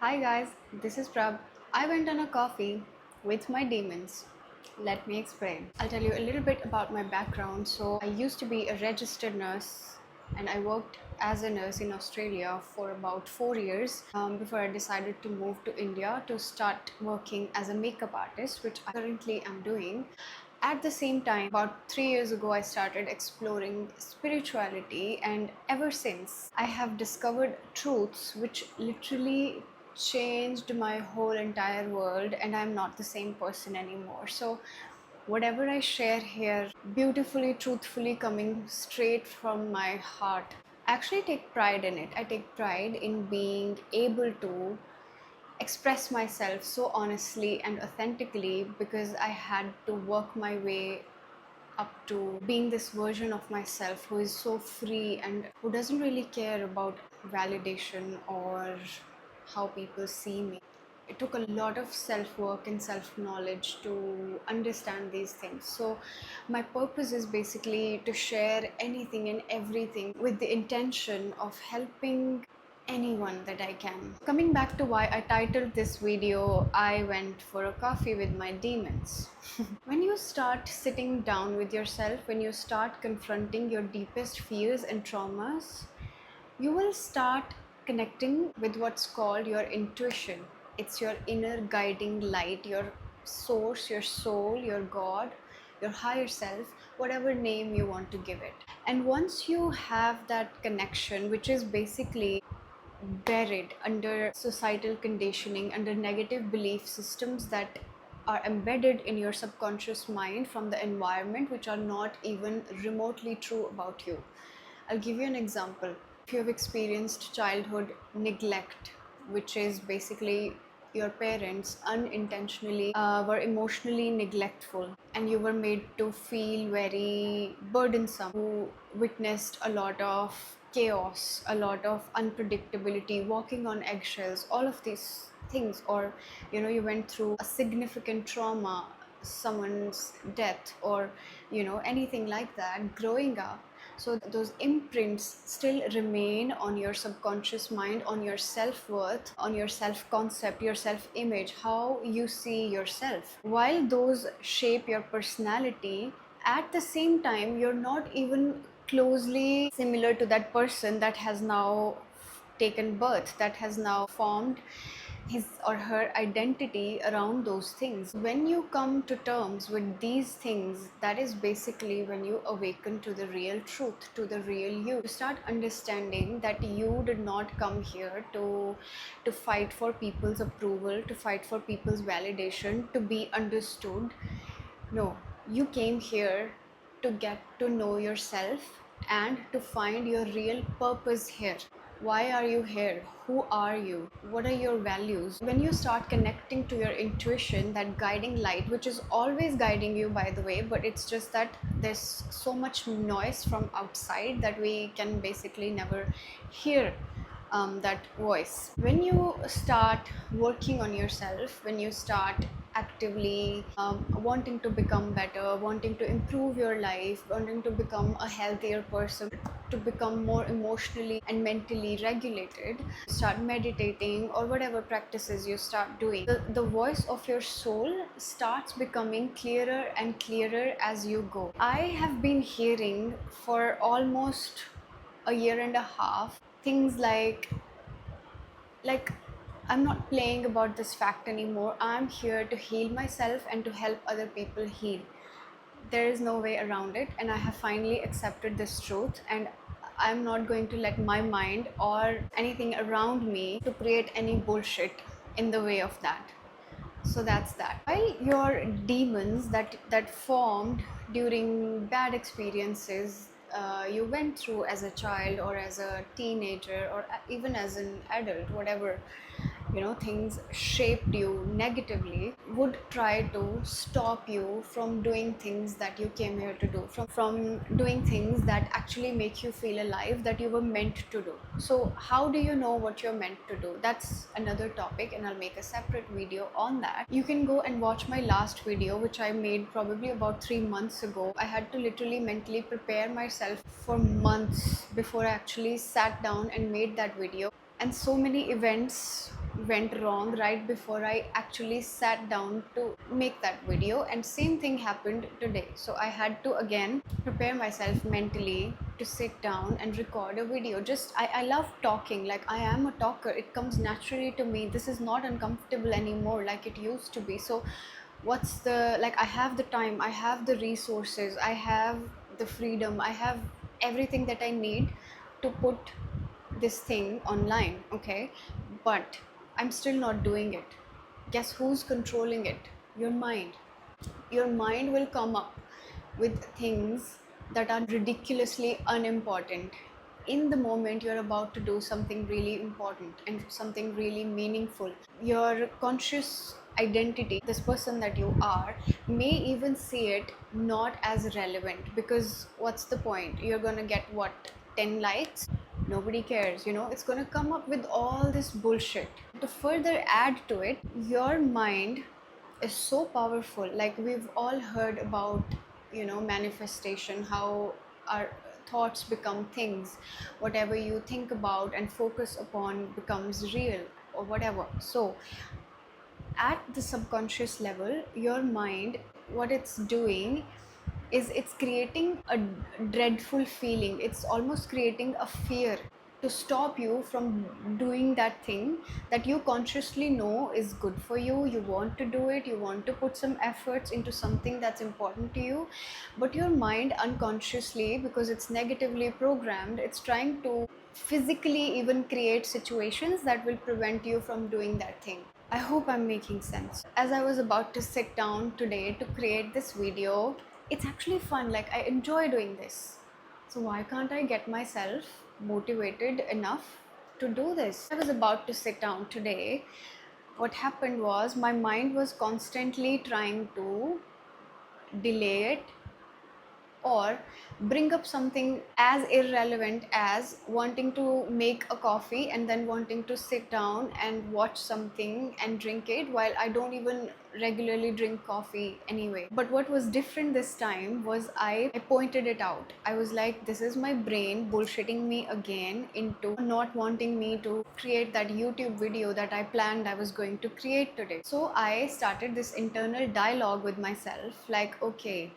Hi guys, this is Prab. I went on a coffee with my demons. Let me explain. I'll tell you a little bit about my background. So, I used to be a registered nurse and I worked as a nurse in Australia for about 4 years before I decided to move to India to start working as a makeup artist, which I currently am doing. At the same time, about 3 years ago, I started exploring spirituality, and ever since, I have discovered truths which literally changed my whole entire world, and I'm not the same person anymore. So, whatever I share here, beautifully, truthfully coming straight from my heart, I actually take pride in it. I take pride in being able to express myself so honestly and authentically because I had to work my way up to being this version of myself who is so free and who doesn't really care about validation or how people see me. It took a lot of self work and self knowledge to understand these things. So, my purpose is basically to share anything and everything with the intention of helping anyone that I can. Coming back to why I titled this video, I went for a coffee with my demons. When you start sitting down with yourself, when you start confronting your deepest fears and traumas, you will start connecting with what's called your intuition. It's your inner guiding light, your source, your soul, your God, your higher self, whatever name you want to give it. And once you have that connection, which is basically buried under societal conditioning, under negative belief systems that are embedded in your subconscious mind from the environment, which are not even remotely true about you. I'll give you an example. If you have experienced childhood neglect, which is basically your parents unintentionally were emotionally neglectful and you were made to feel very burdensome, who witnessed a lot of chaos, a lot of unpredictability, walking on eggshells, all of these things, or you went through a significant trauma, someone's death, or anything like that growing up. So those imprints still remain on your subconscious mind, on your self-worth, on your self-concept, your self-image, how you see yourself. While those shape your personality, at the same time you're not even closely similar to that person that has now taken birth, that has now formed his or her identity around those things. When you come to terms with these things, that is basically when you awaken to the real truth, to the real you. You start understanding that you did not come here to fight for people's approval, to fight for people's validation, to be understood. No, you came here to get to know yourself and to find your real purpose here. Why are you here? Who are you? What are your values? When you start connecting to your intuition, that guiding light, which is always guiding you, by the way, but it's just that there's so much noise from outside that we can basically never hear that voice. When you start working on yourself, when you start actively wanting to become better, wanting to improve your life, wanting to become a healthier person, to become more emotionally and mentally regulated, start meditating or whatever practices you start doing, the voice of your soul starts becoming clearer and clearer as you go. I have been hearing for almost a year and a half things like I'm not playing about this fact anymore. I'm here to heal myself and to help other people heal. There is no way around it, and I have finally accepted this truth, and I'm not going to let my mind or anything around me to create any bullshit in the way of that. So that's that. While your demons that formed during bad experiences you went through as a child or as a teenager or even as an adult, whatever things shaped you negatively, would try to stop you from doing things that you came here to do, from doing things that actually make you feel alive, that you were meant to do. So how do you know what you're meant to do? That's another topic, and I'll make a separate video on that. You can go and watch my last video, which I made probably about 3 months ago. I had to literally mentally prepare myself for months before I actually sat down and made that video. And so many events went wrong right before I actually sat down to make that video, and same thing happened today. So I had to again prepare myself mentally to sit down and record a video. Just I love talking, like I am a talker, it comes naturally to me. This is not uncomfortable anymore like it used to be. So what's the, like, I have the time, I have the resources, I have the freedom, I have everything that I need to put this thing online, okay? But I'm still not doing it. Guess who's controlling it? Your mind. Your mind will come up with things that are ridiculously unimportant in the moment you're about to do something really important and something really meaningful. Your conscious identity, this person that you are, may even see it not as relevant, because what's the point? You're gonna get what, 10 likes? Nobody cares, you know. It's gonna come up with all this bullshit. To further add to it, your mind is so powerful. Like, we've all heard about, you know, manifestation, how our thoughts become things. Whatever you think about and focus upon becomes real, or whatever. So at the subconscious level, your mind, what it's doing is it's creating a dreadful feeling. It's almost creating a fear to stop you from doing that thing that you consciously know is good for you. You want to do it, you want to put some efforts into something that's important to you, but your mind unconsciously, because it's negatively programmed, it's trying to physically even create situations that will prevent you from doing that thing. I hope I'm making sense. As I was about to sit down today to create this video, it's actually fun. Like, I enjoy doing this. So why can't I get myself motivated enough to do this? I was about to sit down today. What happened was my mind was constantly trying to delay it, or bring up something as irrelevant as wanting to make a coffee and then wanting to sit down and watch something and drink it, while I don't even regularly drink coffee anyway. But what was different this time was I pointed it out. I was like, this is my brain bullshitting me again into not wanting me to create that YouTube video that I planned I was going to create today. So I started this internal dialogue with myself, like, okay,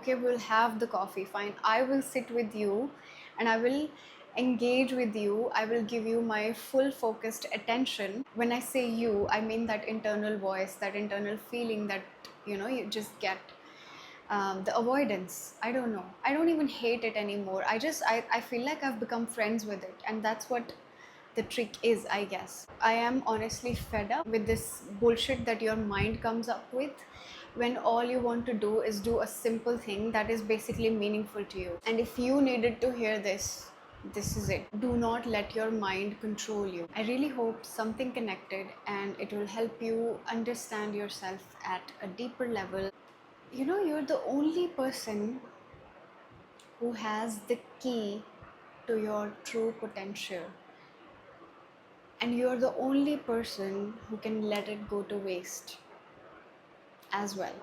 we'll have the coffee, fine, I will sit with you and I will engage with you, I will give you my full focused attention. When I say you, I mean that internal voice, that internal feeling that, you know, you just get the avoidance. I don't know, I don't even hate it anymore. I feel like I've become friends with it, and that's what the trick is, I guess. I am honestly fed up with this bullshit that your mind comes up with, when all you want to do is do a simple thing that is basically meaningful to you. And if you needed to hear this, this is it. Do not let your mind control you. I really hope something connected and it will help you understand yourself at a deeper level. You know, you're the only person who has the key to your true potential, and you're the only person who can let it go to waste as well.